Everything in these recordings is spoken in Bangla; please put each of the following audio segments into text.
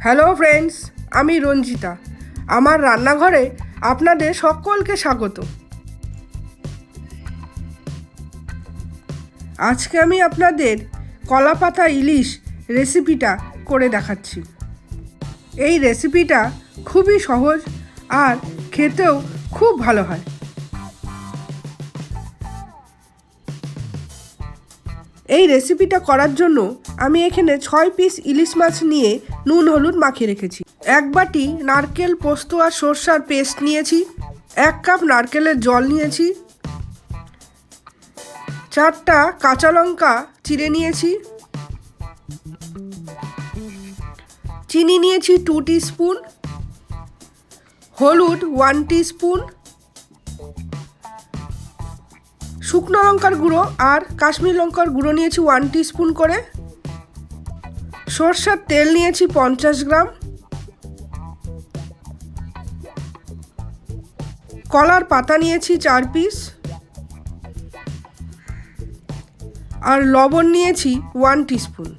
হ্যালো ফ্রেন্ডস, আমি রঞ্জিতা। আমার রান্নাঘরে আপনাদের সকলকে স্বাগত। আজকে আমি আপনাদের কলাপাতা ইলিশ রেসিপিটা করে দেখাচ্ছি। এই রেসিপিটা খুবই সহজ আর খেতেও খুব ভালো হয়। এই রেসিপিটা করার জন্য আমি এখানে 6 পিস ইলিশ মাছ নিয়ে নুন হলুদ মাখিয়ে রেখেছি। 1 বাটি নারকেল, পোস্ত আর সরষার পেস্ট নিয়েছি। 1 কাপ নারকেলের জল নিয়েছি। 4টা কাঁচা লঙ্কা চিড়ে নিয়েছি। চিনি নিয়েছি 2 টিস্পুন। হলুদ 1 টিস্পুন। শুকনো লঙ্কার গুঁড়ো আর কাশ্মীরি লঙ্কার গুঁড়ো নিয়েছি 1 টিস্পুন করে। সরষের তেল নিয়েছি 50 গ্রাম। কলার পাতা নিয়েছি 4 পিস। আর লবণ নিয়েছি 1 টিস্পুন।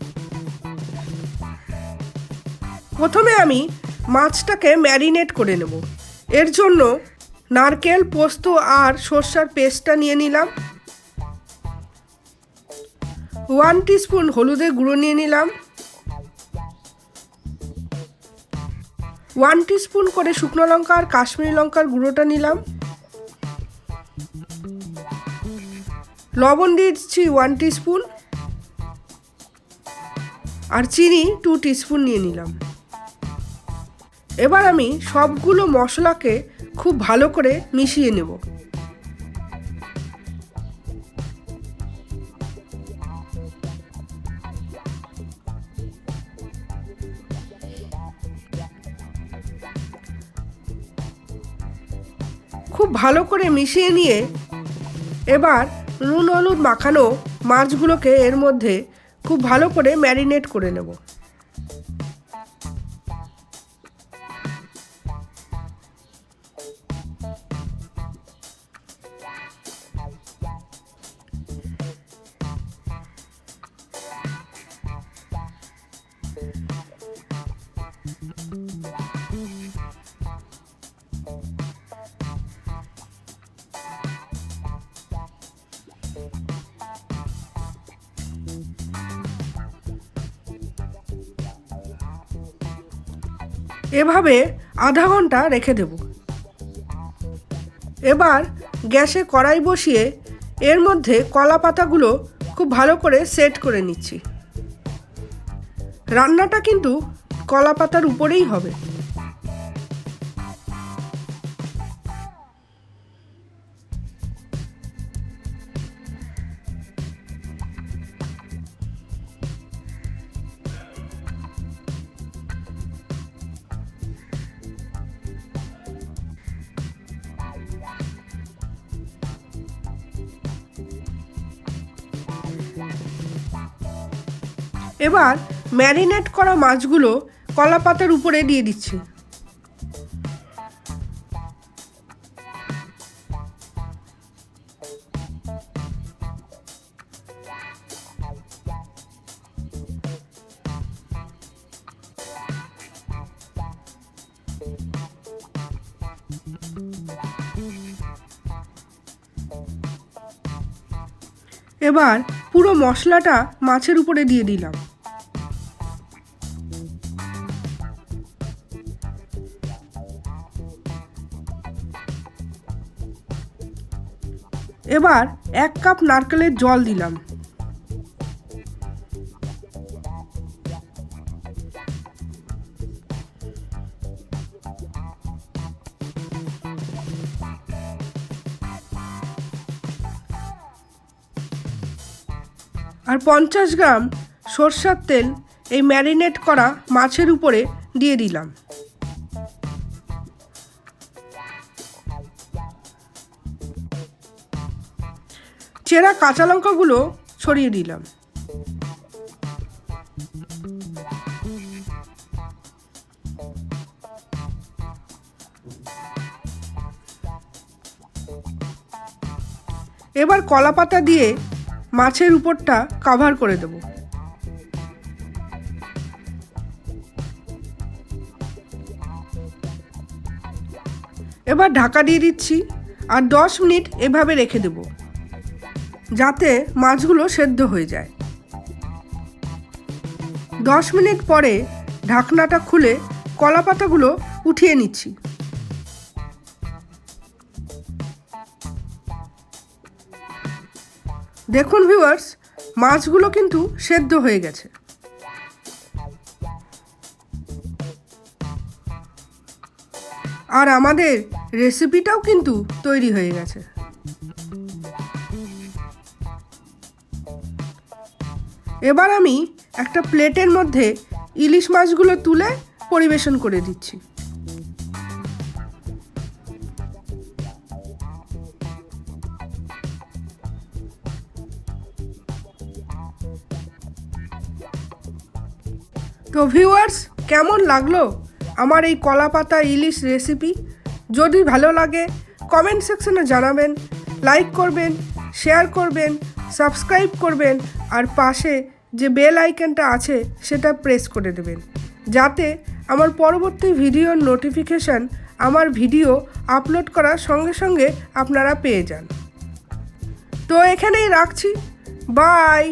প্রথমে আমি মাছটাকে ম্যারিনেট করে নেব। এর জন্য নারকেল, পোস্ত আর সরষার পেস্টটা নিয়ে নিলাম। 1 টিস্পুন হলুদের গুঁড়ো নিয়ে নিলাম। 1 টিস্পুন করে শুকনো লঙ্কা আর কাশ্মীরি লঙ্কার গুঁড়োটা নিলাম। লবণ দিচ্ছি 1 টিস্পুন আর চিনি 2 টিস্পুন নিয়ে নিলাম। এবার আমি সবগুলো মশলাকে খুব ভালো করে মিশিয়ে নেব। খুব ভালো করে মিশিয়ে নিয়ে এবার নুন হলুদ মাখানো মাছগুলোকে এর মধ্যে খুব ভালো করে ম্যারিনেট করে নেব। এভাবে আধা ঘন্টা রেখে দেব। এবার গ্যাসে কড়াই বসিয়ে এর মধ্যে কলা পাতাগুলো খুব ভালো করে সেট করে নিচ্ছি। রান্নাটা কিন্তু কলা পাতার উপরেই হবে। এবার ম্যারিনেট করা মাছগুলো কলা পাতার উপরে দিয়ে দিচ্ছি। এবার পুরো মশলাটা মাছের উপরে দিয়ে দিলাম। এবার 1 কাপ নারকেলের জল দিলাম। আর 50 গ্রাম সরষের তেল এই ম্যারিনেট করা মাছের উপরে দিয়ে দিলাম। চেরা কাঁচা লঙ্কাগুলো ছড়িয়ে দিলাম। এবার কলা পাতা দিয়ে মাছের উপরটা কভার করে দেব। এবার ঢাকা দিয়ে দিচ্ছি আর 10 মিনিট এভাবে রেখে দেব যাতে মাছগুলো সেদ্ধ হয়ে যায়। 10 মিনিট পরে ঢাকনাটা খুলে কলা পাতাগুলো উঠিয়ে নিচ্ছি। দেখুন ভিউয়ার্স, মাছগুলো কিন্তু সেদ্ধ হয়ে গেছে। আর আমাদের রেসিপিটাও কিন্তু তৈরি হয়ে গেছে। এবার আমি একটা প্লেটের মধ্যে ইলিশ মাছগুলো তুলে পরিবেশন করে দিচ্ছি। তো ভিউয়ার্স, কেমন লাগলো আমার এই কলা পাতা ইলিশ রেসিপি? যদি ভালো লাগে কমেন্ট সেকশনে জানাবেন, লাইক করবেন, শেয়ার করবেন, সাবস্ক্রাইব করবেন আর পাশে যে বেল আইকনটা আছে সেটা প্রেস করে দেবেন যাতে আমার পরবর্তী ভিডিওর নোটিফিকেশান আমার ভিডিও আপলোড করার সঙ্গে সঙ্গে আপনারা পেয়ে যান। তো এখানেই রাখছি, বাই।